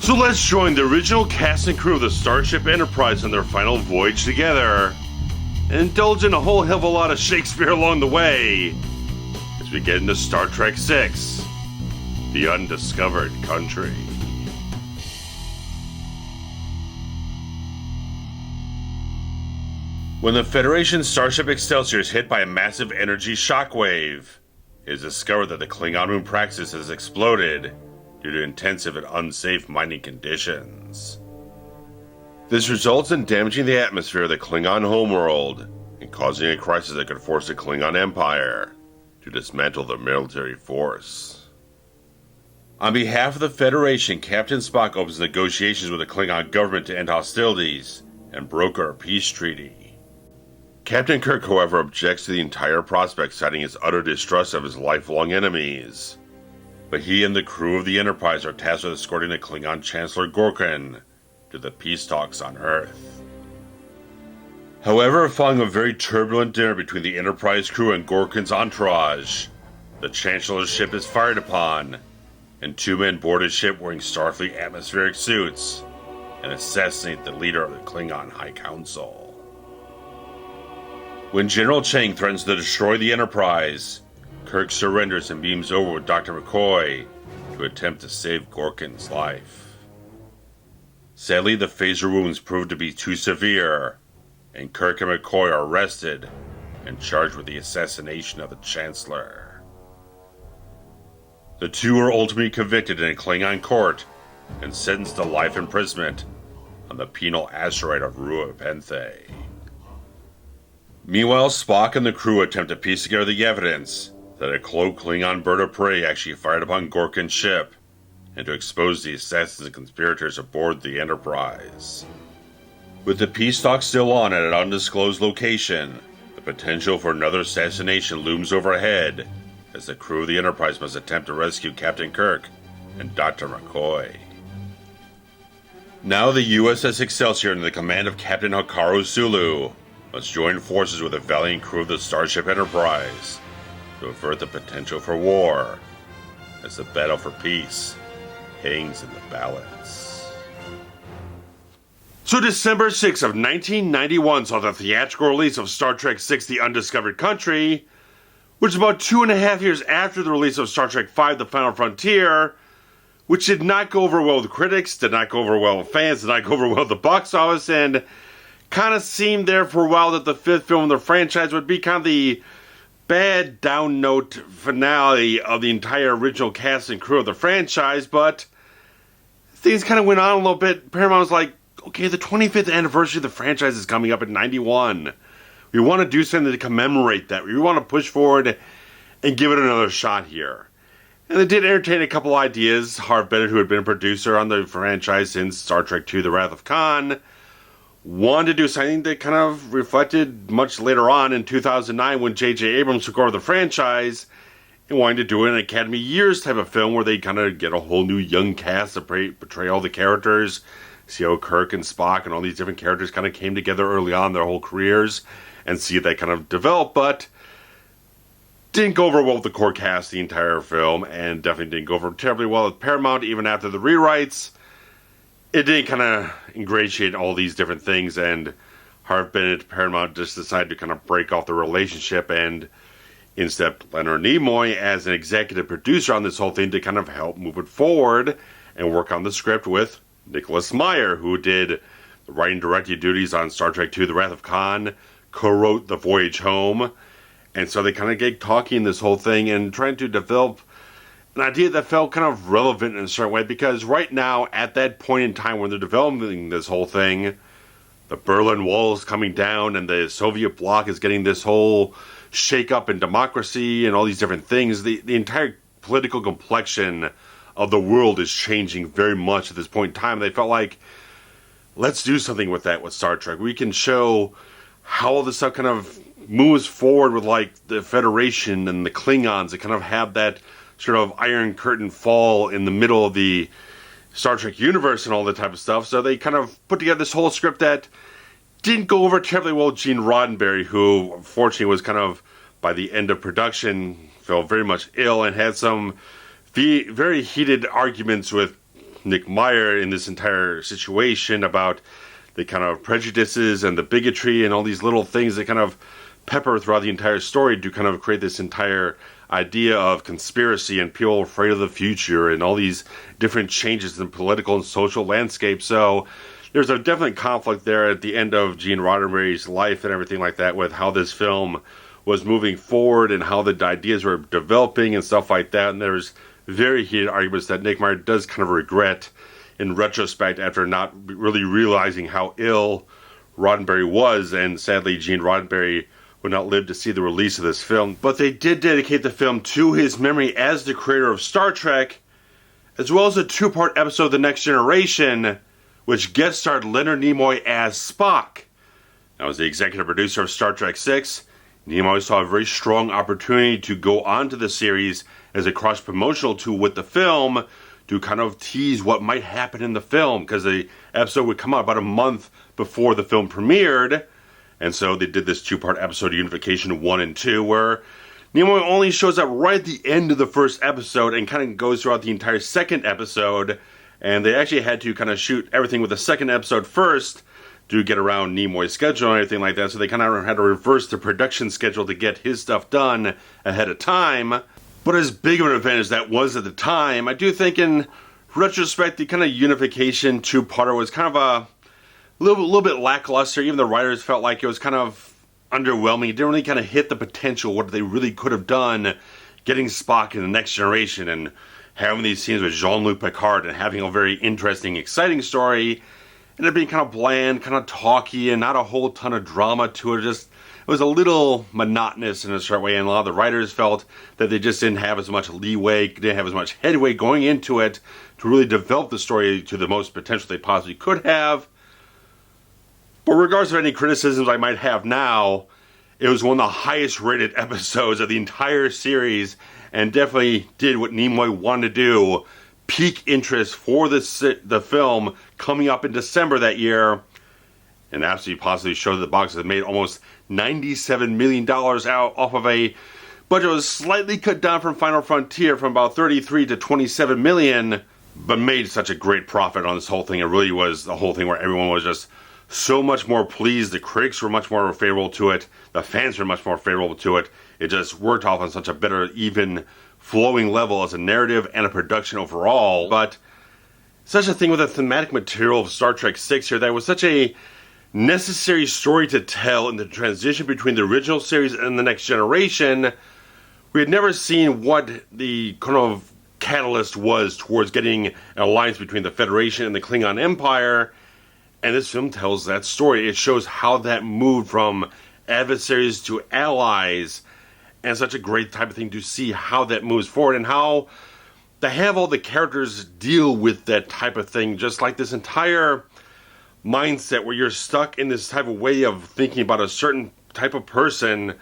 So let's join the original cast and crew of the Starship Enterprise on their final voyage together, and indulge in a whole hell of a lot of Shakespeare along the way, as we get into Star Trek VI, The Undiscovered Country. When the Federation Starship Excelsior is hit by a massive energy shockwave, it is discovered that the Klingon moon Praxis has exploded due to intensive and unsafe mining conditions. This results in damaging the atmosphere of the Klingon homeworld and causing a crisis that could force the Klingon Empire to dismantle their military force. On behalf of the Federation, Captain Spock opens negotiations with the Klingon government to end hostilities and broker a peace treaty. Captain Kirk, however, objects to the entire prospect, citing his utter distrust of his lifelong enemies. But he and the crew of the Enterprise are tasked with escorting the Klingon Chancellor Gorkin to the peace talks on Earth. However, following a very turbulent dinner between the Enterprise crew and Gorkin's entourage, the Chancellor's ship is fired upon, and two men board his ship wearing Starfleet atmospheric suits and assassinate the leader of the Klingon High Council. When General Chang threatens to destroy the Enterprise, Kirk surrenders and beams over with Dr. McCoy to attempt to save Gorkin's life. Sadly, the phaser wounds prove to be too severe, and Kirk and McCoy are arrested and charged with the assassination of the Chancellor. The two are ultimately convicted in a Klingon court and sentenced to life imprisonment on the penal asteroid of Rua Penthe. Meanwhile, Spock and the crew attempt to piece together the evidence that a cloaked Klingon bird of prey actually fired upon Gorkin's ship, and to expose the assassins and conspirators aboard the Enterprise. With the peace talks still on at an undisclosed location, the potential for another assassination looms overhead, as the crew of the Enterprise must attempt to rescue Captain Kirk and Dr. McCoy. Now the USS Excelsior, under the command of Captain Hikaru Sulu, must join forces with the valiant crew of the Starship Enterprise to avert the potential for war, as the battle for peace hangs in the balance. So December 6th of 1991 saw the theatrical release of Star Trek VI The Undiscovered Country, which is about 2.5 years after the release of Star Trek V The Final Frontier, which did not go over well with critics, did not go over well with fans, did not go over well with the box office, and kind of seemed there for a while that the fifth film in the franchise would be kind of the bad down note finale of the entire original cast and crew of the franchise, but things kind of went on a little bit. Paramount was like, okay, the 25th anniversary of the franchise is coming up in 91. We want to do something to commemorate that. We want to push forward and give it another shot here. And they did entertain a couple ideas. Harv Bennett, who had been a producer on the franchise since Star Trek II The Wrath of Khan, wanted to do something that kind of reflected much later on in 2009 when J.J. Abrams took over the franchise and wanted to do an Academy Years type of film where they kind of get a whole new young cast to portray all the characters, see how Kirk and Spock and all these different characters kind of came together early on in their whole careers and see that kind of develop, but didn't go over well with the core cast the entire film, and definitely didn't go over terribly well with Paramount even after the rewrites. It didn't kind of ingratiate all these different things, and Harv Bennett and Paramount just decided to kind of break off the relationship, and in stepped Leonard Nimoy as an executive producer on this whole thing to kind of help move it forward and work on the script with Nicholas Meyer, who did the writing directing duties on Star Trek II The Wrath of Khan, co-wrote The Voyage Home, and so they kind of get talking this whole thing and trying to develop an idea that felt kind of relevant in a certain way, because right now, at that point in time when they're developing this whole thing, the Berlin Wall is coming down and the Soviet bloc is getting this whole shake-up in democracy and all these different things. The entire political complexion of the world is changing very much at this point in time. They felt like, let's do something with that with Star Trek. We can show how all this stuff kind of moves forward with like the Federation and the Klingons that kind of have that sort of Iron Curtain fall in the middle of the Star Trek universe and all that type of stuff. So they kind of put together this whole script that didn't go over terribly well with Gene Roddenberry, who unfortunately was kind of, by the end of production, felt very much ill and had some very heated arguments with Nick Meyer in this entire situation about the kind of prejudices and the bigotry and all these little things that kind of pepper throughout the entire story to kind of create this entire idea of conspiracy and people afraid of the future and all these different changes in political and social landscape. So there's a definite conflict there at the end of Gene Roddenberry's life and everything like that with how this film was moving forward and how the ideas were developing and stuff like that. And there's very heated arguments that Nick Meyer does kind of regret in retrospect after not really realizing how ill Roddenberry was, and sadly Gene Roddenberry would not live to see the release of this film. But they did dedicate the film to his memory as the creator of Star Trek, as well as a two-part episode of The Next Generation, which guest starred Leonard Nimoy as Spock. Now, as the executive producer of Star Trek VI, Nimoy saw a very strong opportunity to go on to the series as a cross-promotional tool with the film to kind of tease what might happen in the film, because the episode would come out about a month before the film premiered. And so they did this two-part episode, Unification 1 and 2, where Nimoy only shows up right at the end of the first episode and kind of goes throughout the entire second episode. And they actually had to kind of shoot everything with the second episode first to get around Nimoy's schedule and everything like that. So they kind of had to reverse the production schedule to get his stuff done ahead of time. But as big of an event as that was at the time, I do think in retrospect, the kind of Unification two-parter was kind of a little bit lackluster. Even the writers felt like it was kind of underwhelming. It didn't really kind of hit the potential, what they really could have done, getting Spock in The Next Generation and having these scenes with Jean-Luc Picard and having a very interesting, exciting story. And it being kind of bland, kind of talky, and not a whole ton of drama to it. It was a little monotonous in a certain way, and a lot of the writers felt that they just didn't have as much leeway, didn't have as much headway going into it to really develop the story to the most potential they possibly could have. But regardless of any criticisms I might have now, it was one of the highest rated episodes of the entire series, and definitely did what Nimoy wanted to do. Peak interest for the film coming up in December that year, and absolutely positively showed that the box has made almost $97 million out off of a budget that was slightly cut down from Final Frontier from about 33 to 27 million, but made such a great profit on this whole thing. It really was the whole thing where everyone was just so much more pleased. The critics were much more favorable to it. The fans were much more favorable to it. It just worked off on such a better, even flowing level as a narrative and a production overall. But such a thing with the thematic material of Star Trek VI here, that was such a necessary story to tell in the transition between the original series and The Next Generation. We had never seen what the kind of catalyst was towards getting an alliance between the Federation and the Klingon Empire, and this film tells that story. It shows how that moved from adversaries to allies, and such a great type of thing to see how that moves forward and how to have all the characters deal with that type of thing, just like this entire mindset where you're stuck in this type of way of thinking about a certain type of person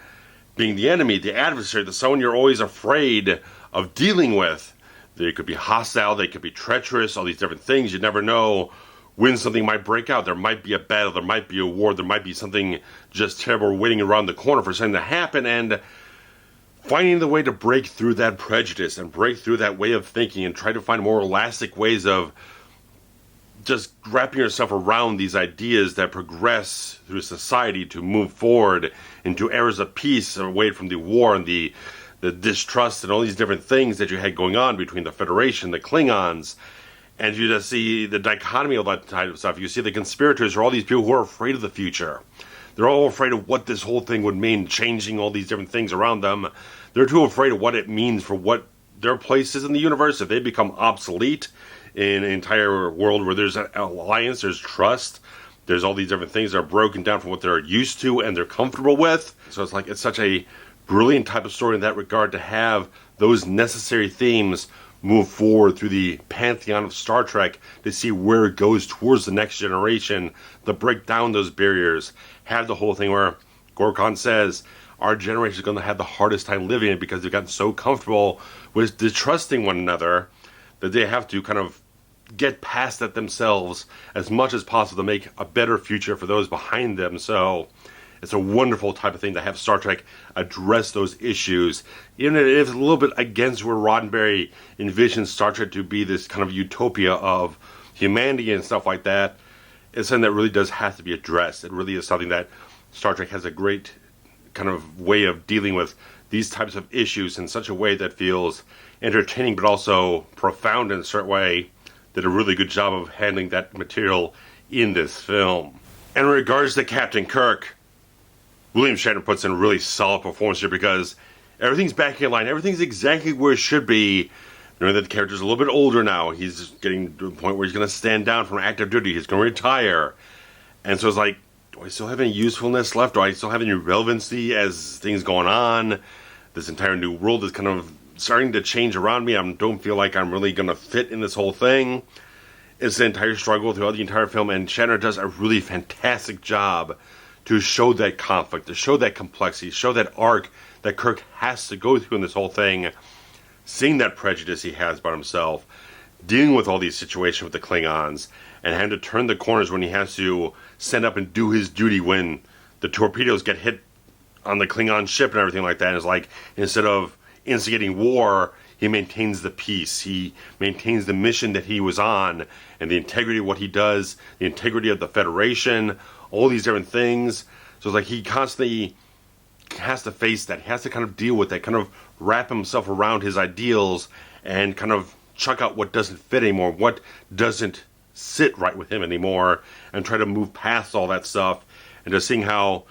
being the enemy, the adversary, the someone you're always afraid of dealing with. They could be hostile, they could be treacherous, all these different things. You never know when something might break out. There might be a battle, there might be a war, there might be something just terrible waiting around the corner for something to happen, and finding the way to break through that prejudice and break through that way of thinking and try to find more elastic ways of just wrapping yourself around these ideas that progress through society to move forward into eras of peace, away from the war and the distrust and all these different things that you had going on between the Federation, the Klingons. And you just see the dichotomy of that type of stuff. You see the conspirators are all these people who are afraid of the future. They're all afraid of what this whole thing would mean, changing all these different things around them. They're too afraid of what it means for what their place is in the universe. If they become obsolete in an entire world where there's an alliance, there's trust, there's all these different things that are broken down from what they're used to and they're comfortable with. So it's such a brilliant type of story in that regard to have those necessary themes move forward through the pantheon of Star Trek to see where it goes towards the next generation, to break down those barriers, have the whole thing where Gorkon says our generation is going to have the hardest time living it because they've gotten so comfortable with distrusting one another that they have to kind of get past that themselves as much as possible to make a better future for those behind them. So it's a wonderful type of thing to have Star Trek address those issues, even if it's a little bit against where Roddenberry envisions Star Trek to be, this kind of utopia of humanity and stuff like that. It's something that really does have to be addressed. It really is something that Star Trek has a great kind of way of dealing with these types of issues in such a way that feels entertaining but also profound in a certain way. Did a really good job of handling that material in this film. And in regards to Captain Kirk, William Shatner puts in a really solid performance here because everything's back in line. Everything's exactly where it should be. Knowing that the character's a little bit older now. He's getting to the point where he's going to stand down from active duty. He's going to retire. And so it's like, do I still have any usefulness left? Do I still have any relevancy as things going on? This entire new world is kind of starting to change around me. I don't feel like I'm really going to fit in this whole thing. It's the entire struggle throughout the entire film, and Shatner does a really fantastic job to show that conflict, to show that complexity, show that arc that Kirk has to go through in this whole thing, seeing that prejudice he has about himself, dealing with all these situations with the Klingons, and having to turn the corners when he has to stand up and do his duty when the torpedoes get hit on the Klingon ship and everything like that. And it's like, instead of instigating war, he maintains the peace. He maintains the mission that he was on, and the integrity of what he does, the integrity of the Federation, all these different things. So it's like he constantly has to face that. He has to kind of deal with that, kind of wrap himself around his ideals and kind of chuck out what doesn't fit anymore, what doesn't sit right with him anymore, and try to move past all that stuff. And just seeing how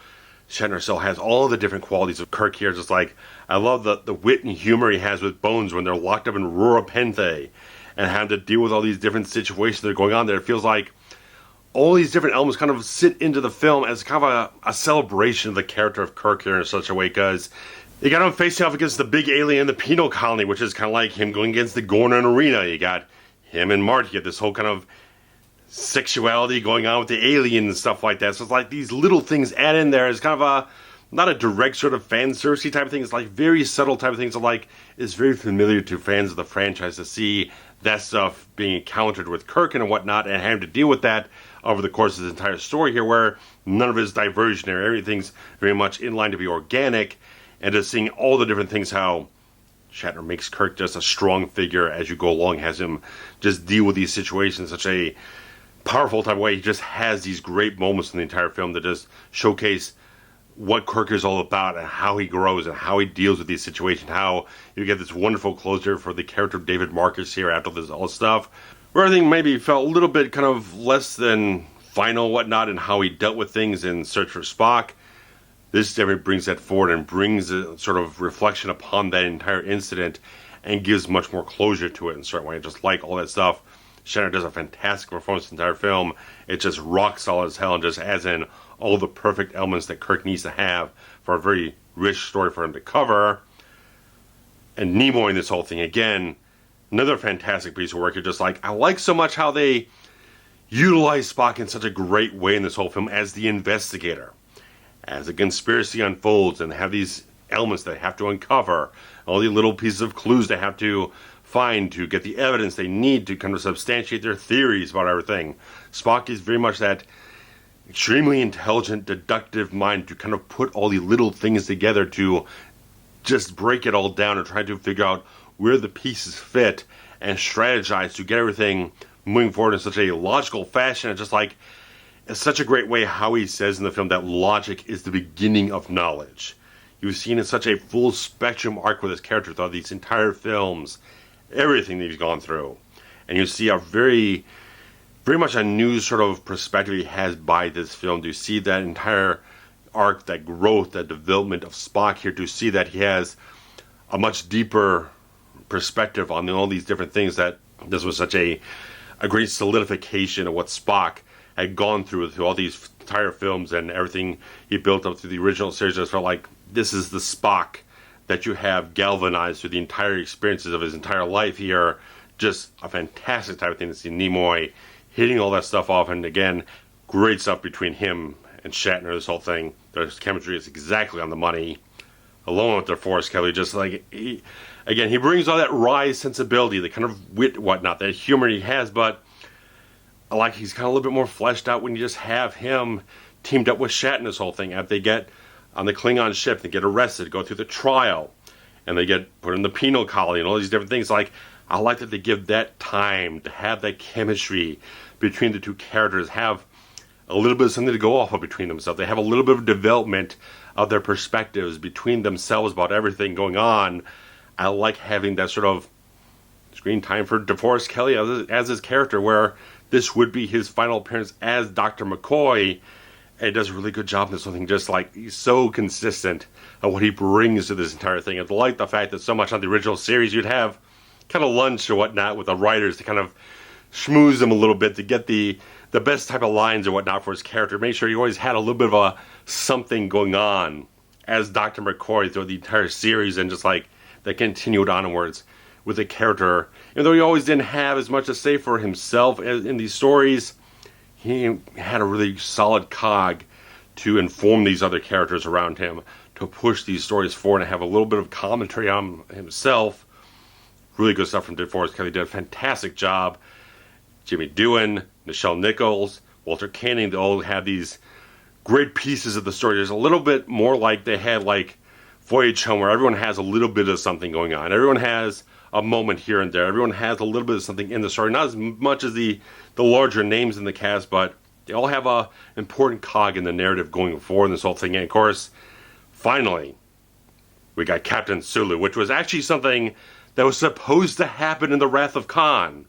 Shatner still has all the different qualities of Kirk here. Just like, I love the wit and humor he has with Bones when they're locked up in Rura Penthe and having to deal with all these different situations that are going on there. It feels like all these different elements kind of sit into the film as kind of a celebration of the character of Kirk here in such a way, because you got him facing off against the big alien, the penal colony, which is kind of like him going against the Gornan Arena. You got him and Marty, you get this whole kind of sexuality going on with the alien and stuff like that. So it's like these little things add in there as kind of not a direct sort of fan service type of thing. It's like very subtle type of things. So like, it's very familiar to fans of the franchise to see that stuff being encountered with Kirk and whatnot, and having to deal with that over the course of this entire story here, where none of it is diversionary. Everything's very much in line to be organic, and just seeing all the different things, how Shatner makes Kirk just a strong figure as you go along, has him just deal with these situations in such a powerful type of way. He just has these great moments in the entire film that just showcase what Kirk is all about and how he grows and how he deals with these situations. How you get this wonderful closure for the character of David Marcus here after this all stuff, where everything maybe felt a little bit kind of less than final and whatnot, and how he dealt with things in Search for Spock. This definitely brings that forward and brings a sort of reflection upon that entire incident and gives much more closure to it in a certain way. Just like all that stuff, Shatner does a fantastic performance in the entire film. It's just rock solid as hell, and just adds in all the perfect elements that Kirk needs to have for a very rich story for him to cover. And Nimoy in this whole thing, again, another fantastic piece of work. You're just like, I like so much how they utilize Spock in such a great way in this whole film as the investigator. As the conspiracy unfolds and have these elements they have to uncover, all the little pieces of clues they have to find to get the evidence they need to kind of substantiate their theories about everything. Spock is very much that extremely intelligent, deductive mind to kind of put all the little things together to just break it all down and try to figure out where the pieces fit and strategize to get everything moving forward in such a logical fashion. It's just like, it's such a great way how he says in the film that logic is the beginning of knowledge. You've seen in such a full spectrum arc with this character throughout these entire films, everything that he's gone through. And you see a very much a new sort of perspective he has by this film. To see that entire arc, that growth, that development of Spock here, to see that he has a much deeper perspective on all these different things, that this was such a great solidification of what Spock had gone through all these entire films and everything he built up through the original series. I just felt like this is the Spock that you have galvanized through the entire experiences of his entire life here. Just a fantastic type of thing to see Nimoy hitting all that stuff off. And again, great stuff between him and Shatner, this whole thing. Their chemistry is exactly on the money, along with DeForest Kelly. Just like, he brings all that wry sensibility, the kind of wit, whatnot, that humor he has, but like he's kind of a little bit more fleshed out when you just have him teamed up with Shatner this whole thing. After they get on the Klingon ship, they get arrested, go through the trial, and they get put in the penal colony and all these different things. Like, I like that they give that time to have that chemistry between the two characters, have a little bit of something to go off of between themselves. They have a little bit of development of their perspectives between themselves about everything going on. I like having that sort of screen time for DeForest Kelley as his character, where this would be his final appearance as Dr. McCoy. And he does a really good job in this whole thing. Just like, he's so consistent on what he brings to this entire thing. I like the fact that so much on the original series, you'd have kind of lunch or whatnot with the writers to kind of schmooze him a little bit to get the best type of lines or whatnot for his character. Make sure he always had a little bit of a something going on as Dr. McCoy throughout the entire series, and just like that continued onwards with the character. Even though he always didn't have as much to say for himself in these stories, he had a really solid cog to inform these other characters around him, to push these stories forward and have a little bit of commentary on himself. Really good stuff from DeForest Kelley. Did a fantastic job. Jimmy Doohan, Nichelle Nichols, Walter Koenig, they all have these great pieces of the story. There's a little bit more like they had like Voyage Home, where everyone has a little bit of something going on. Everyone has a moment here and there. Everyone has a little bit of something in the story. Not as much as the larger names in the cast, but they all have a important cog in the narrative going forward in this whole thing. And of course, finally, we got Captain Sulu, which was actually something that was supposed to happen in the Wrath of Khan,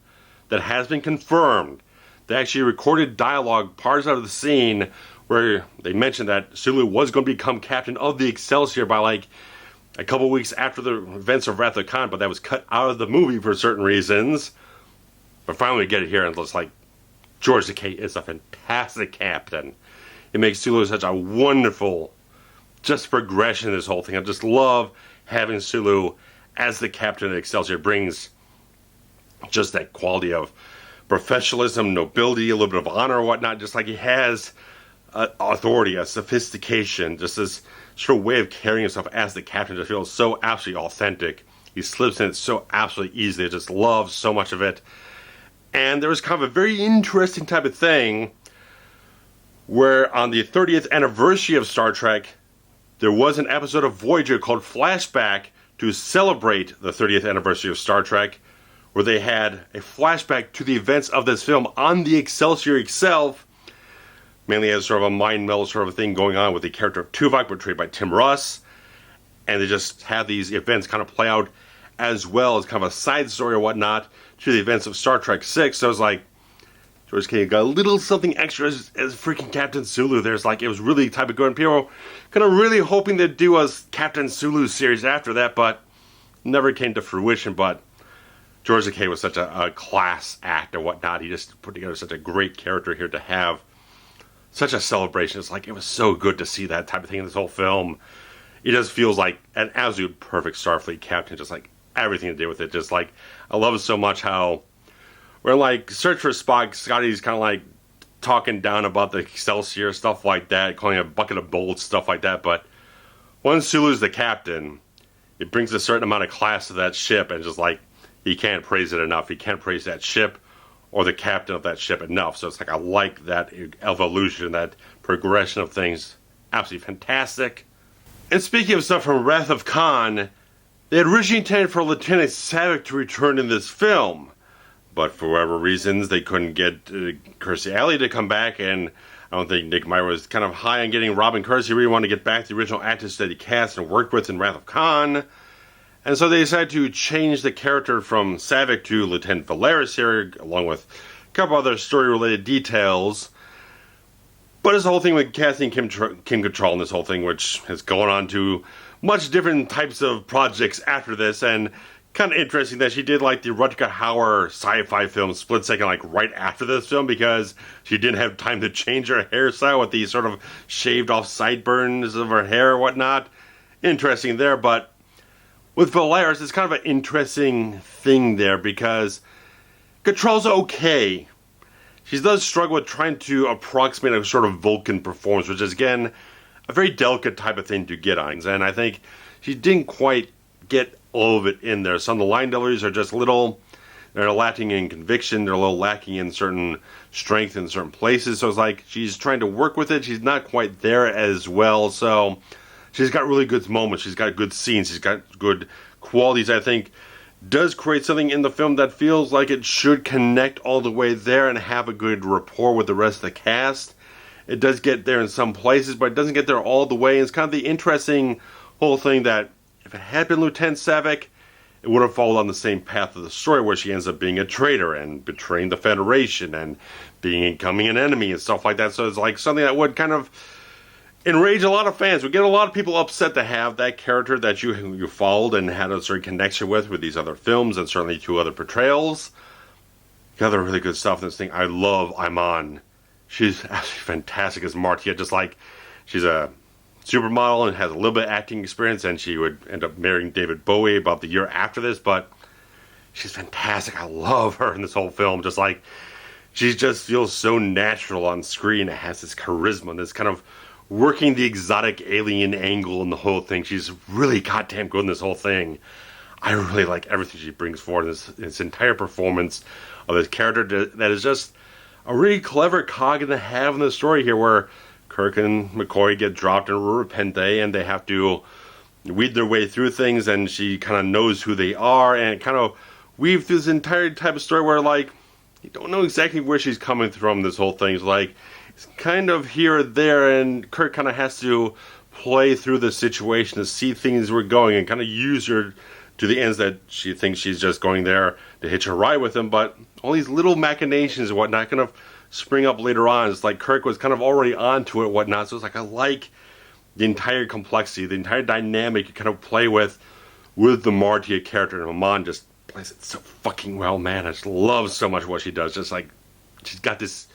that has been confirmed. They actually recorded dialogue, parts out of the scene, where they mentioned that Sulu was going to become captain of the Excelsior by like a couple weeks after the events of Wrath of Khan, but that was cut out of the movie for certain reasons. But finally we get it here, and it's like, George Takei is a fantastic captain. It makes Sulu such a wonderful just progression in this whole thing. I just love having Sulu as the captain of the Excelsior. It brings just that quality of professionalism, nobility, a little bit of honor or whatnot, just like he has authority, a sophistication, just this sort of way of carrying himself as the captain just feels so absolutely authentic. He slips in it so absolutely easily. I just love so much of it. And there was kind of a very interesting type of thing where on the 30th anniversary of Star Trek, there was an episode of Voyager called Flashback to celebrate the 30th anniversary of Star Trek, where they had a flashback to the events of this film on the Excelsior itself, mainly as sort of a mind meld sort of a thing going on with the character of Tuvok, portrayed by Tim Russ, and they just have these events kind of play out as well as kind of a side story or whatnot to the events of Star Trek 6. So it was like, George Takei got a little something extra as freaking Captain Sulu. There's like, it was really type of good, and people were kind of really hoping they'd do a Captain Sulu series after that, but never came to fruition. But George Takei was such a class act or whatnot. He just put together such a great character here to have such a celebration. It's like, it was so good to see that type of thing in this whole film. It just feels like an absolute perfect Starfleet captain, just like everything to do with it. Just like, I love it so much how we're like, Search for Spock, Scotty's kind of like talking down about the Excelsior, stuff like that, calling it a bucket of bolts, stuff like that. But once Sulu's the captain, it brings a certain amount of class to that ship, and just like, he can't praise it enough. He can't praise that ship or the captain of that ship enough. So it's like, I like that evolution, that progression of things. Absolutely fantastic. And speaking of stuff from Wrath of Khan, they had originally intended for Lieutenant Saavik to return in this film, but for whatever reasons, they couldn't get Kirstie Alley to come back, and I don't think Nick Meyer was kind of high on getting Robin Kirstie. He really wanted to get back the original actors that he cast and worked with in Wrath of Khan. And so they decided to change the character from Saavik to Lieutenant Valeris here, along with a couple other story-related details. But it's the whole thing with casting Kim Cattrall in this whole thing, which has gone on to much different types of projects after this, and kind of interesting that she did like the Rutger Hauer sci-fi film Split Second, like right after this film, because she didn't have time to change her hairstyle with these sort of shaved off sideburns of her hair or whatnot. Interesting there, but with Valeris, it's kind of an interesting thing there, because Cattrall's okay. She does struggle with trying to approximate a sort of Vulcan performance, which is, again, a very delicate type of thing to get on. And I think she didn't quite get all of it in there. Some of the line deliveries are just a little They're lacking in conviction. They're a little lacking in certain strength in certain places. So it's like she's trying to work with it. She's not quite there as well. So she's got really good moments. She's got good scenes. She's got good qualities, I think. Does create something in the film that feels like it should connect all the way there and have a good rapport with the rest of the cast. It does get there in some places, but it doesn't get there all the way. And it's kind of the interesting whole thing that if it had been Lieutenant Saavik, it would have followed on the same path of the story where she ends up being a traitor and betraying the Federation and becoming an enemy and stuff like that. So it's like something that would kind of enrage a lot of fans. We get a lot of people upset to have that character that you followed and had a certain connection with these other films and certainly 2 other portrayals. The other really good stuff in this thing, I love Iman. She's actually fantastic as Martia. Just like she's a supermodel and has a little bit of acting experience, and she would end up marrying David Bowie about the year after this, but she's fantastic. I love her in this whole film. Just like she just feels so natural on screen. It has this charisma and this kind of working the exotic alien angle in the whole thing. She's really goddamn good in this whole thing. I really like everything she brings forward in this entire performance of this character that is just a really clever cog to have in the story here, where Kirk and McCoy get dropped in Repente and they have to weed their way through things, and she kind of knows who they are and kind of weave through this entire type of story where, like, you don't know exactly where she's coming from. This whole thing's like, it's kind of here or there, and Kirk kind of has to play through the situation to see things were going and kind of use her to the ends that she thinks she's just going there to hitch a ride with him, but all these little machinations and whatnot kind of spring up later on. It's like Kirk was kind of already onto it and whatnot, so it's like I like the entire complexity, the entire dynamic you kind of play with the Martia character, and Iman just plays it so fucking well, man. I just love so much what she does. Just like she's got this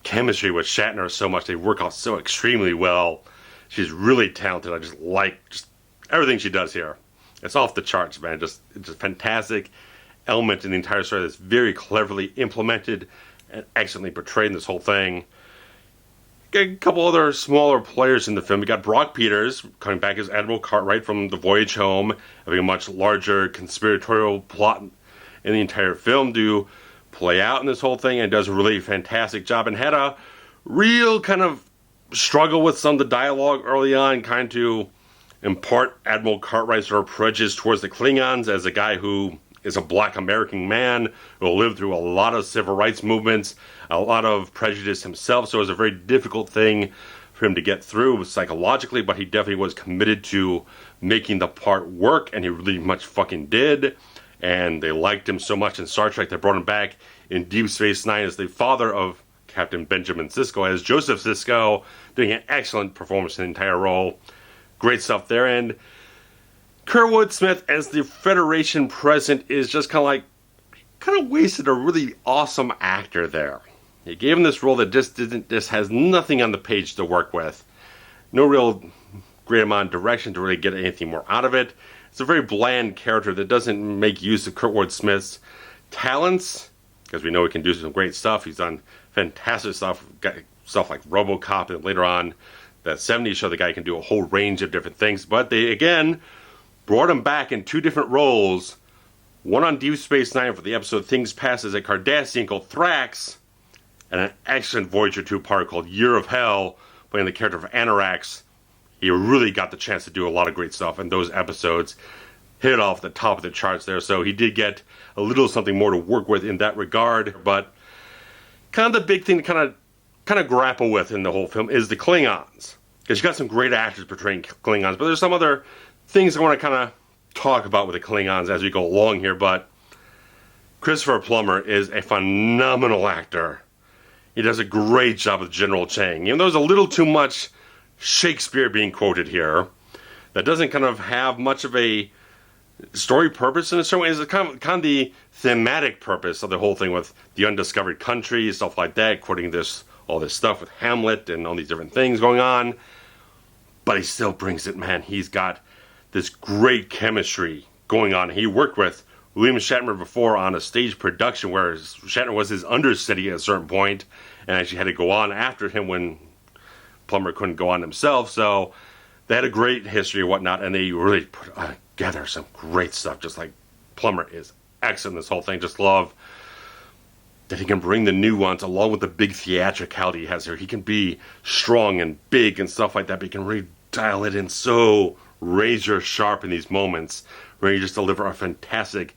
chemistry with Shatner so much. They work off so extremely well. She's really talented. I just like everything she does here. It's off the charts, man. It's just fantastic element in the entire story that's very cleverly implemented and excellently portrayed in this whole thing. A couple other smaller players in the film. We got Brock Peters coming back as Admiral Cartwright from The Voyage Home, having a much larger conspiratorial plot in the entire film to play out in this whole thing, and does a really fantastic job, and had a real kind of struggle with some of the dialogue early on, kind of to impart Admiral Cartwright's sort of prejudice towards the Klingons as a guy who is a black American man who lived through a lot of civil rights movements, a lot of prejudice himself, so it was a very difficult thing for him to get through psychologically, but he definitely was committed to making the part work, and he really much fucking did. And they liked him so much in Star Trek they brought him back in Deep Space Nine as the father of Captain Benjamin Sisko, as Joseph Sisko, doing an excellent performance in the entire role. Great stuff there. And Kurtwood Smith as the Federation president is just kind of wasted a really awesome actor there. He gave him this role that just has nothing on the page to work with. No real great amount of direction to really get anything more out of it. It's a very bland character that doesn't make use of Kurtwood Smith's talents, because we know he can do some great stuff. He's done fantastic stuff, stuff like RoboCop, and later on that 70s show the guy can do a whole range of different things. But they, again, brought him back in 2 different roles. One on Deep Space Nine for the episode Things Past as a Cardassian called Thrax, and an excellent Voyager 2 part called Year of Hell, playing the character of Anarax. He really got the chance to do a lot of great stuff in those episodes. Hit it off the top of the charts there, so he did get a little something more to work with in that regard. But kind of the big thing to kind of grapple with in the whole film is the Klingons, because you got some great actors portraying Klingons, but there's some other things I want to kind of talk about with the Klingons as we go along here. But Christopher Plummer is a phenomenal actor. He does a great job with General Chang. You know, there's a little too much Shakespeare being quoted here that doesn't kind of have much of a story purpose in a certain way. It's kind of the thematic purpose of the whole thing with the undiscovered country, stuff like that, quoting all this stuff with Hamlet and all these different things going on. But he still brings it, man. He's got this great chemistry going on. He worked with William Shatner before on a stage production where Shatner was his understudy at a certain point and actually had to go on after him when Plummer couldn't go on himself. So they had a great history and whatnot, and they really put together some great stuff, just like Plummer is excellent in this whole thing. Just love that he can bring the nuance along with the big theatricality he has here. He can be strong and big and stuff like that, but he can really dial it in so razor sharp in these moments where he just deliver a fantastic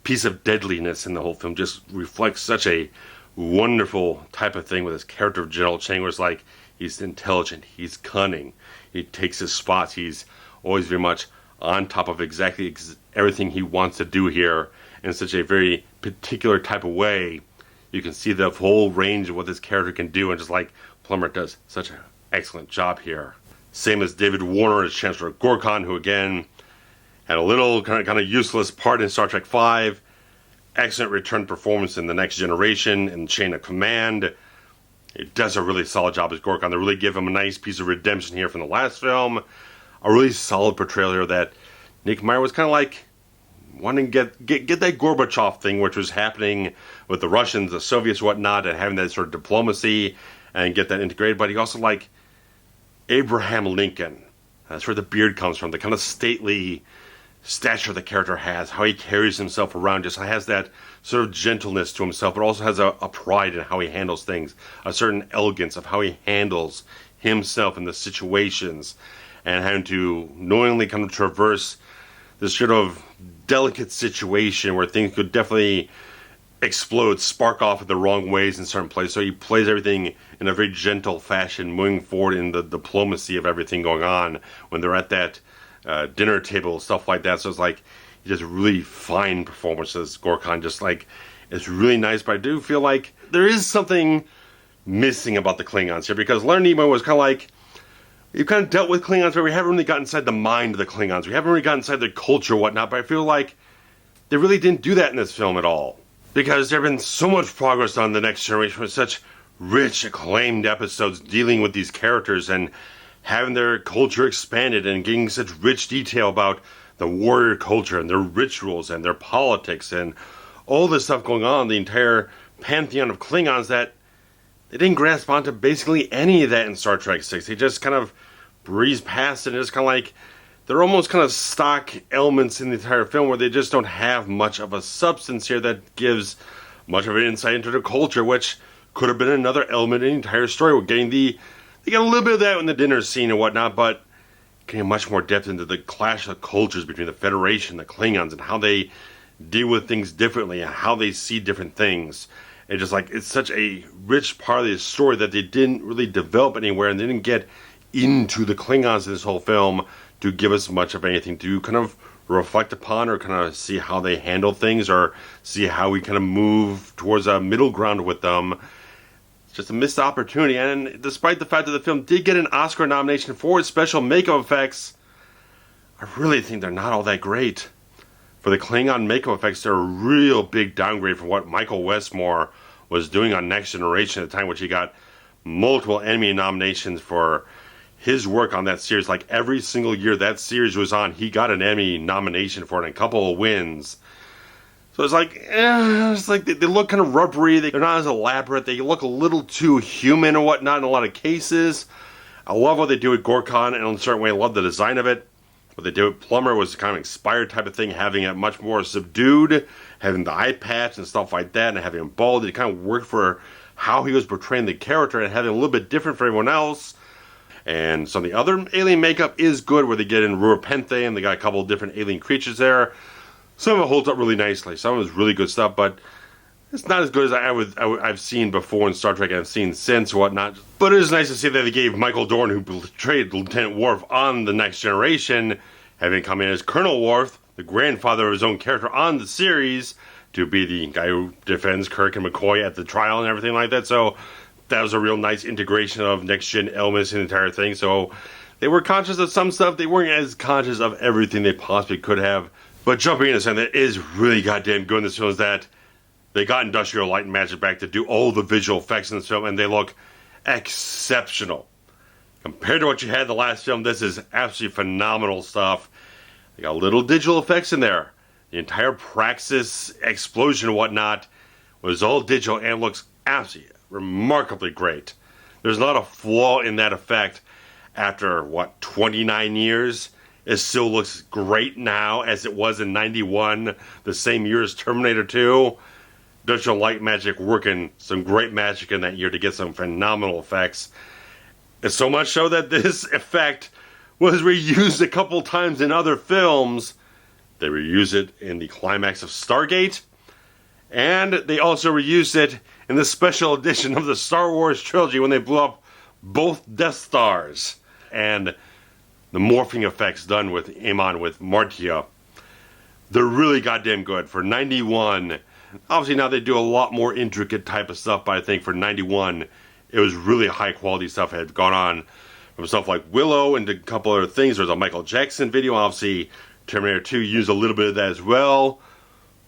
piece of deadliness in the whole film. Just reflects such a wonderful type of thing with his character of General Chang, where it's like he's intelligent, he's cunning, he takes his spots, he's always very much on top of exactly everything he wants to do here in such a very particular type of way. You can see the whole range of what this character can do, and just like Plummer does such an excellent job here. Same as David Warner as Chancellor Gorkon, who again had a little kind of useless part in Star Trek V. Excellent return performance in The Next Generation and Chain of Command. It does a really solid job as Gorkon. They really give him a nice piece of redemption here from the last film. A really solid portrayal here that Nick Meyer was kind of like wanting to get that Gorbachev thing, which was happening with the Russians, the Soviets, whatnot, and having that sort of diplomacy and get that integrated. But he also like Abraham Lincoln. That's where the beard comes from, the kind of stately stature the character has, how he carries himself around, just has that sort of gentleness to himself, but also has a pride in how he handles things, a certain elegance of how he handles himself in the situations, and having to knowingly kind of traverse this sort of delicate situation where things could definitely explode, spark off in the wrong ways in certain places. So he plays everything in a very gentle fashion, moving forward in the diplomacy of everything going on when they're at that dinner table, stuff like that. So it's like he does really fine performances. Gorkon just like, it's really nice, but I do feel like there is something missing about the Klingons here, because Leonard Nimoy was kind of like, you've kind of dealt with Klingons, but we haven't really got inside the mind of the Klingons. We haven't really got inside their culture or whatnot, but I feel like they really didn't do that in this film at all. Because there have been so much progress on The Next Generation with such rich, acclaimed episodes dealing with these characters and having their culture expanded and getting such rich detail about the warrior culture and their rituals and their politics and all this stuff going on, the entire pantheon of Klingons, that they didn't grasp onto basically any of that in Star Trek 6. They just kind of breezed past it, and it's kind of like they're almost kind of stock elements in the entire film where they just don't have much of a substance here that gives much of an insight into their culture, which could have been another element in the entire story. We're getting they get a little bit of that in the dinner scene and whatnot, but getting much more depth into the clash of cultures between the Federation and the Klingons and how they deal with things differently and how they see different things. And just like, it's such a rich part of the story that they didn't really develop anywhere, and they didn't get into the Klingons in this whole film to give us much of anything to kind of reflect upon or kind of see how they handle things or see how we kind of move towards a middle ground with them. It's just a missed opportunity. And despite the fact that the film did get an Oscar nomination for its special makeup effects, I really think they're not all that great. For the Klingon makeup effects, they're a real big downgrade from what Michael Westmore was doing on Next Generation at the time, which he got multiple Emmy nominations for his work on that series. Like every single year that series was on, he got an Emmy nomination for it and a couple of wins. So it's like they look kind of rubbery. They're not as elaborate. They look a little too human and whatnot in a lot of cases. I love what they do with Gorkon, and in a certain way I love the design of it. What they did with Plummer was kind of inspired type of thing, having it much more subdued, having the eye patch and stuff like that, and having him bald. It kind of worked for how he was portraying the character and having a little bit different for everyone else. And some of the other alien makeup is good, where they get in Rura Penthe and they got a couple of different alien creatures there. Some of it holds up really nicely. Some of it is really good stuff, but it's not as good as I've seen before in Star Trek and I've seen since whatnot. But it is nice to see that they gave Michael Dorn, who portrayed Lieutenant Worf on The Next Generation, having come in as Colonel Worf, the grandfather of his own character on the series, to be the guy who defends Kirk and McCoy at the trial and everything like that. So that was a real nice integration of next-gen elements in the entire thing. So they were conscious of some stuff. They weren't as conscious of everything they possibly could have. But jumping into something that is really goddamn good in this film is that they got Industrial Light and Magic back to do all the visual effects in this film, and they look exceptional. Compared to what you had in the last film, this is absolutely phenomenal stuff. They got little digital effects in there. The entire Praxis explosion and whatnot was all digital and looks absolutely remarkably great. There's not a flaw in that effect after, 29 years? It still looks great now as it was in 91, the same year as Terminator 2. Industrial Light Magic working some great magic in that year to get some phenomenal effects. It's so much so that this effect was reused a couple times in other films. They reused it in the climax of Stargate, and they also reused it in the special edition of the Star Wars trilogy when they blew up both Death Stars, and the morphing effects done with Amon with Martia. They're really goddamn good. For 91, obviously now they do a lot more intricate type of stuff, but I think for 91, it was really high quality stuff that had gone on from stuff like Willow and a couple other things. There's a Michael Jackson video. Obviously, Terminator 2 used a little bit of that as well.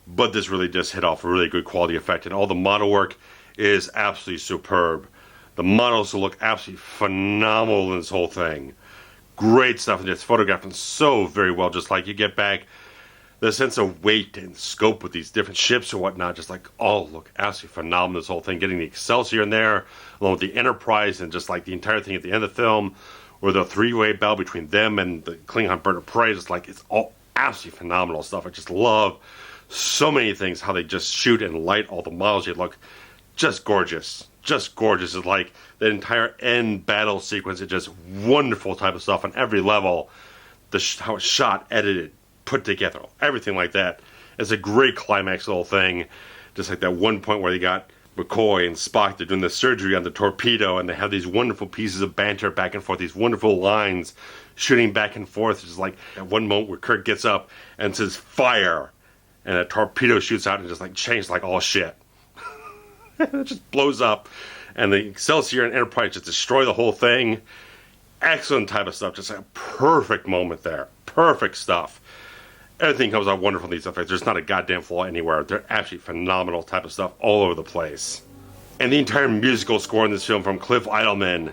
But this really just hit off a really good quality effect. And all the model work is absolutely superb. The models look absolutely phenomenal in this whole thing. Great stuff. And it's photographed so very well. Just like you get back the sense of weight and scope with these different ships or whatnot, just like all look absolutely phenomenal. This whole thing, getting the Excelsior in there, along with the Enterprise, and just like the entire thing at the end of the film, or the three-way battle between them and the Klingon bird of prey, just like it's all absolutely phenomenal stuff. I just love so many things, how they just shoot and light all the models. You look just gorgeous. Just gorgeous. It's like the entire end battle sequence. It's just wonderful type of stuff on every level. How it's shot, edited, put together, everything like that. It's a great climax of the whole thing. Just like that one point where they got McCoy and Spock, they're doing the surgery on the torpedo, and they have these wonderful pieces of banter back and forth, these wonderful lines shooting back and forth. It's just like at one moment where Kirk gets up and says fire, and a torpedo shoots out and just like changes like all shit. It just blows up, and the Excelsior and Enterprise just destroy the whole thing. Excellent type of stuff. Just a perfect moment there. Perfect stuff. Everything comes out wonderful in these effects. There's not a goddamn flaw anywhere. They're absolutely phenomenal type of stuff all over the place. And the entire musical score in this film from Cliff Idleman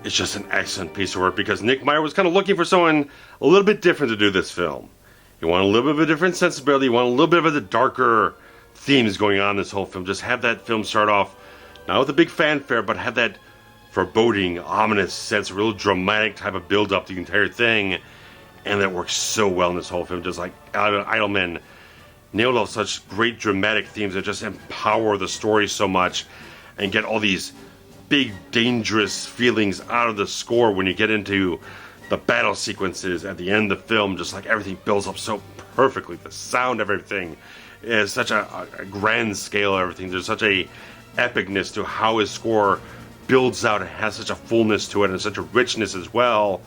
is just an excellent piece of work, because Nick Meyer was kind of looking for someone a little bit different to do this film. He wanted a little bit of a different sensibility. He wanted a little bit of the darker themes going on in this whole film. Just have that film start off, not with a big fanfare, but have that foreboding, ominous sense, real dramatic type of build up the entire thing. And that works so well in this whole film. Just like Idleman nailed off such great dramatic themes that just empower the story so much and get all these big, dangerous feelings out of the score when you get into the battle sequences at the end of the film. Just like everything builds up so perfectly. The sound of everything is such a grand scale of everything. There's such a epicness to how his score builds out. It has such a fullness to it and such a richness as well.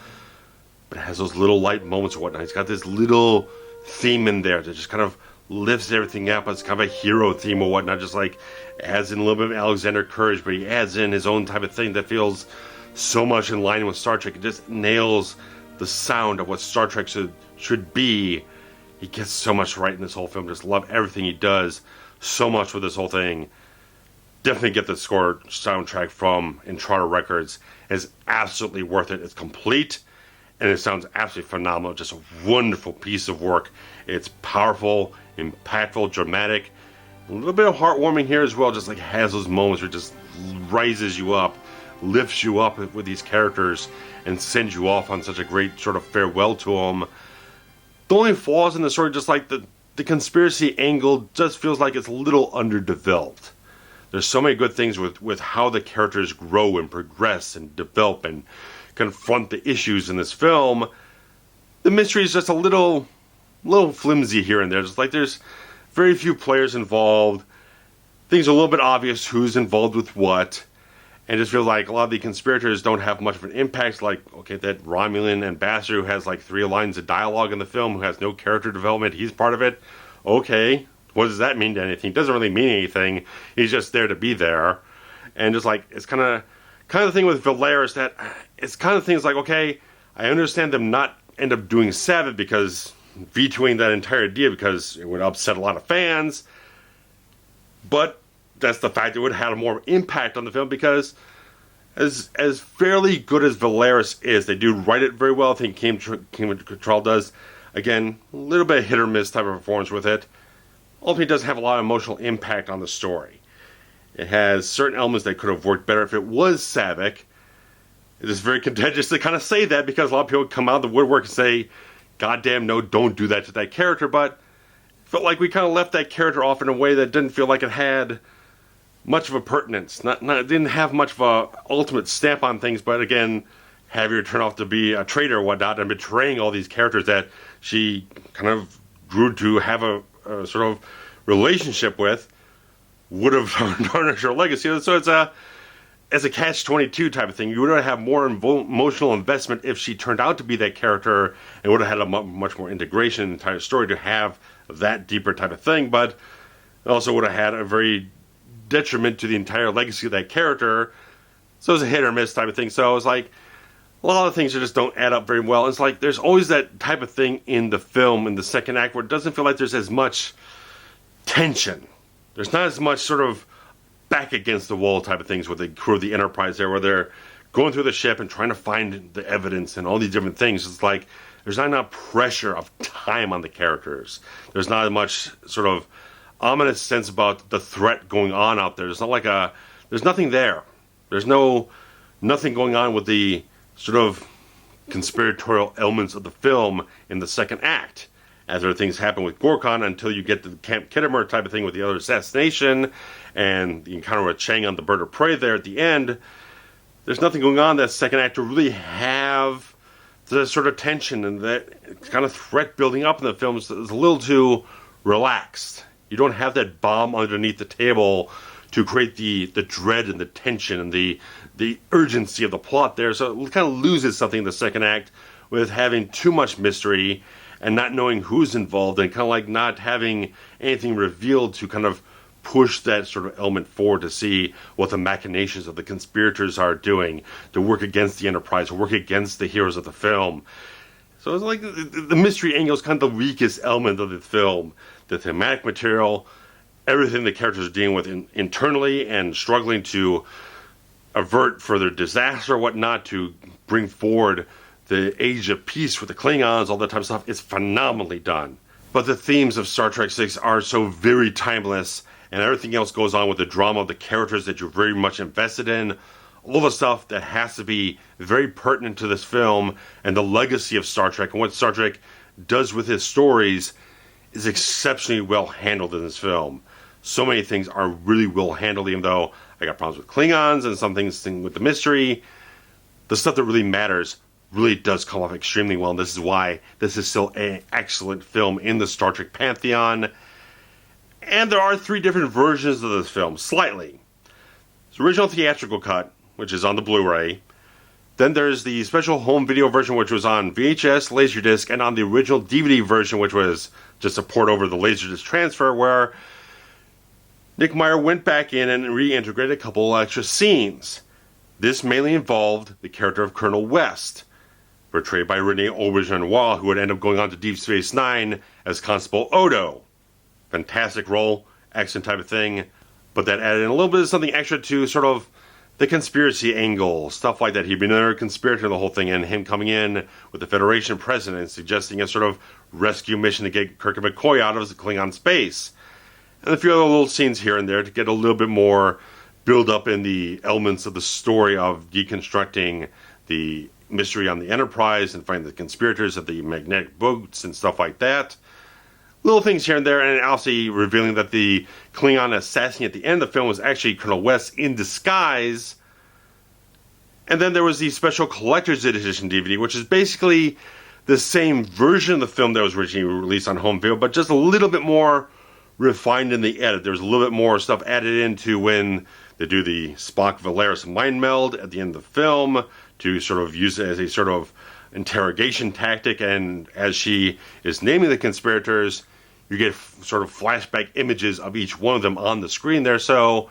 But it has those little light moments or whatnot. He's got this little theme in there that just kind of lifts everything up. It's kind of a hero theme or whatnot. Just like adds in a little bit of Alexander Courage, but he adds in his own type of thing that feels so much in line with Star Trek. It just nails the sound of what Star Trek should be. He gets so much right in this whole film. Just love everything he does so much with this whole thing. Definitely get the score soundtrack from Entrada Records. It's absolutely worth it. It's complete. And it sounds absolutely phenomenal. Just a wonderful piece of work. It's powerful, impactful, dramatic. A little bit of heartwarming here as well. Just like has those moments where it just rises you up, lifts you up with these characters, and sends you off on such a great sort of farewell to them. The only flaws in the story, just like the conspiracy angle, just feels like it's a little underdeveloped. There's so many good things with how the characters grow and progress and develop and confront the issues in this film. The mystery is just a little flimsy here and there. Just like there's very few players involved. Things are a little bit obvious who's involved with what. And just feel like a lot of the conspirators don't have much of an impact. Like, okay, that Romulan ambassador who has like 3 lines of dialogue in the film, who has no character development, he's part of it. Okay, what does that mean to anything? It doesn't really mean anything. He's just there to be there. And just like, it's kind of the thing with Valeris that it's kind of things like, okay, I understand them not end up doing Sabbath because vetoing that entire idea because it would upset a lot of fans. But that's the fact it would have had more impact on the film, because as fairly good as Valeris is, they do write it very well. I think Cattrall does. Again, a little bit of hit or miss type of performance with it. Ultimately, it does have a lot of emotional impact on the story. It has certain elements that could have worked better if it was Savick. It is very contentious to kind of say that, because a lot of people come out of the woodwork and say, goddamn no, don't do that to that character, but felt like we kind of left that character off in a way that didn't feel like it had much of a pertinence. It didn't have much of a ultimate stamp on things, but again, having her turn off to be a traitor or whatnot and betraying all these characters that she kind of grew to have a sort of relationship with would have tarnished her legacy. So it's a catch-22 type of thing. You would have more emotional investment if she turned out to be that character and would have had a much more integration in the entire story to have that deeper type of thing, but it also would have had a very detriment to the entire legacy of that character. So it's a hit or miss type of thing. So it's like a lot of things that just don't add up very well. It's like there's always that type of thing in the film, in the second act, where it doesn't feel like there's as much tension. There's not as much sort of back against the wall type of things with the crew of the Enterprise there, where they're going through the ship and trying to find the evidence and all these different things. It's like there's not enough pressure of time on the characters. There's not as much sort of ominous sense about the threat going on out there. There's nothing there. There's nothing going on with the sort of conspiratorial elements of the film in the second act. As there are things happen with Gorkon until you get to the Camp Kittimer type of thing with the other assassination and the encounter with Chang on the bird of prey there at the end. There's nothing going on in that second act to really have the sort of tension and that kind of threat building up in the film is a little too relaxed. You don't have that bomb underneath the table to create the dread and the tension and the urgency of the plot there. So it kind of loses something in the second act with having too much mystery and not knowing who's involved and kind of like not having anything revealed to kind of push that sort of element forward to see what the machinations of the conspirators are doing to work against the Enterprise, to work against the heroes of the film. So it's like the mystery angle is kind of the weakest element of the film. The thematic material, everything the characters are dealing with internally and struggling to avert further disaster or whatnot to bring forward the age of peace with the Klingons, all that type of stuff, is phenomenally done. But the themes of Star Trek VI are so very timeless, and everything else goes on with the drama of the characters that you're very much invested in. All the stuff that has to be very pertinent to this film and the legacy of Star Trek and what Star Trek does with his stories is exceptionally well handled in this film. So many things are really well handled, even though I got problems with Klingons and some things with the mystery. The stuff that really matters really does come off extremely well, and this is why this is still an excellent film in the Star Trek pantheon. And there are 3 different versions of this film, slightly. There's the original theatrical cut, which is on the Blu-ray. Then there's the special home video version, which was on VHS, Laserdisc, and on the original DVD version, which was just a port over the Laserdisc transfer, where Nick Meyer went back in and reintegrated a couple extra scenes. This mainly involved the character of Colonel West, portrayed by Renee Auberjonois, who would end up going on to Deep Space Nine as Constable Odo. Fantastic role, excellent type of thing, but that added in a little bit of something extra to sort of the conspiracy angle, stuff like that. He'd been another conspirator in the whole thing, and him coming in with the Federation president suggesting a sort of rescue mission to get Kirk and McCoy out of Klingon space. And a few other little scenes here and there to get a little bit more build up in the elements of the story of deconstructing the mystery on the Enterprise and finding the conspirators of the magnetic boats and stuff like that. Little things here and there, and obviously revealing that the Klingon assassin at the end of the film was actually Colonel West in disguise. And then there was the special collector's edition DVD, which is basically the same version of the film that was originally released on home video, but just a little bit more refined in the edit. There's a little bit more stuff added into when they do the Spock-Valeris mind meld at the end of the film to sort of use it as a sort of interrogation tactic, and as she is naming the conspirators, you get sort of flashback images of each one of them on the screen there. So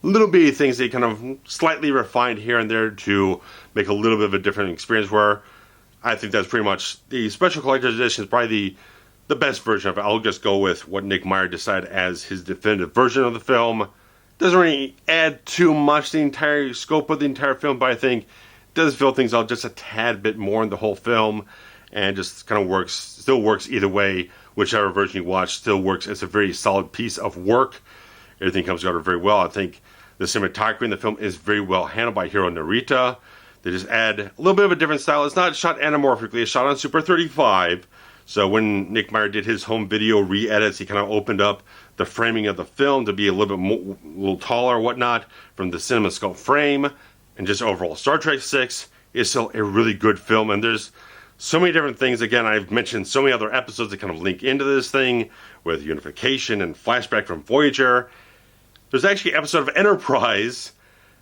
little bitty things they kind of slightly refined here and there to make a little bit of a different experience, where I think that's pretty much the special collector's edition is probably the best version of it. I'll just go with what Nick Meyer decided as his definitive version of the film. Doesn't really add too much to the entire scope of the entire film, but I think it does fill things out just a tad bit more in the whole film, and just kind of still works either way. Whichever version you watch still works. It's a very solid piece of work. Everything comes together very well. I think the cinematography in the film is very well handled by Hiro Narita. They just add a little bit of a different style. It's not shot anamorphically, it's shot on Super 35. So when Nick Meyer did his home video re-edits, he kind of opened up the framing of the film to be a little bit more, a little taller or whatnot from the CinemaScope frame. And just overall, Star Trek 6 is still a really good film. And there's so many different things. Again, I've mentioned so many other episodes that kind of link into this thing with unification and flashback from Voyager. There's actually an episode of Enterprise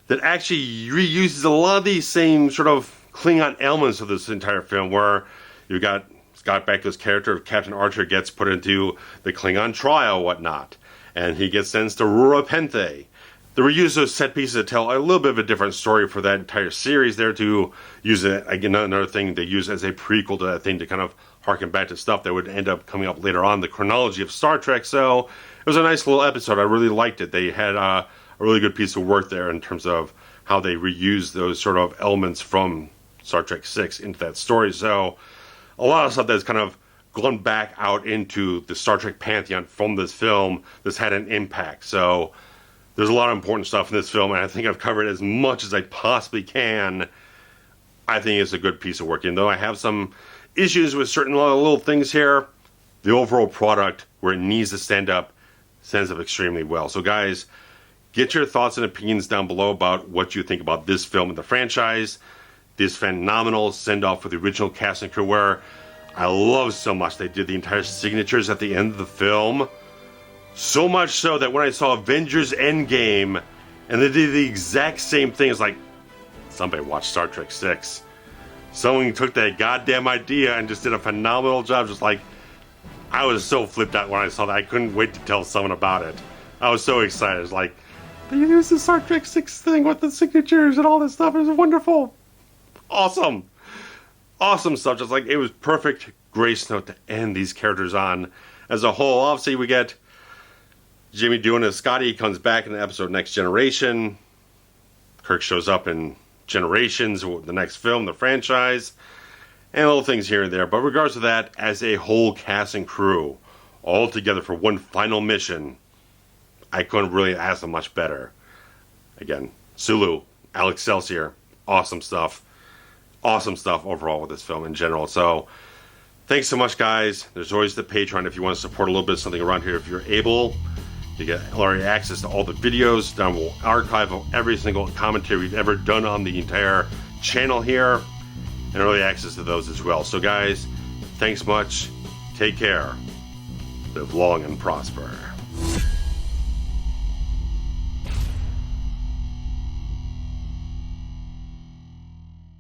that actually reuses a lot of these same sort of Klingon elements of this entire film, where you've got Scott Bakula's character of Captain Archer gets put into the Klingon trial, whatnot, and he gets sentenced to Rura Penthe. They reuse those set pieces to tell a little bit of a different story for that entire series there, to use it, again, another thing they use as a prequel to that thing to kind of harken back to stuff that would end up coming up later on, the chronology of Star Trek. So it was a nice little episode. I really liked it. They had a really good piece of work there in terms of how they reused those sort of elements from Star Trek 6 into that story. So a lot of stuff that's kind of gone back out into the Star Trek pantheon from this film that's had an impact. So there's a lot of important stuff in this film, and I think I've covered as much as I possibly can. I think it's a good piece of work. Even though I have some issues with certain little things here, the overall product, where it needs to stand up, stands up extremely well. So guys, get your thoughts and opinions down below about what you think about this film and the franchise. This phenomenal send-off for the original cast and crew, where I love so much they did the entire signatures at the end of the film. So much so that when I saw Avengers Endgame and they did the exact same thing, it's like, somebody watched Star Trek 6. Someone took that goddamn idea and just did a phenomenal job. Just like, I was so flipped out when I saw that. I couldn't wait to tell someone about it. I was so excited. It's like, they used the Star Trek 6 thing with the signatures and all this stuff. It was wonderful. Awesome. Awesome stuff. Just like, it was perfect grace note to end these characters on as a whole. Obviously, we get Jimmy Doohan as Scotty. Comes back in the episode Next Generation. Kirk shows up in Generations, the next film, the franchise, and little things here and there. But regardless of that, as a whole cast and crew, all together for one final mission, I couldn't really ask them much better. Again, Sulu, Alex Celsior, awesome stuff. Awesome stuff overall with this film in general. So, thanks so much, guys. There's always the Patreon if you want to support a little bit of something around here. If you're able, you get early access to all the videos, download archive of every single commentary we've ever done on the entire channel here, and early access to those as well. So, guys, thanks much. Take care. Live long and prosper.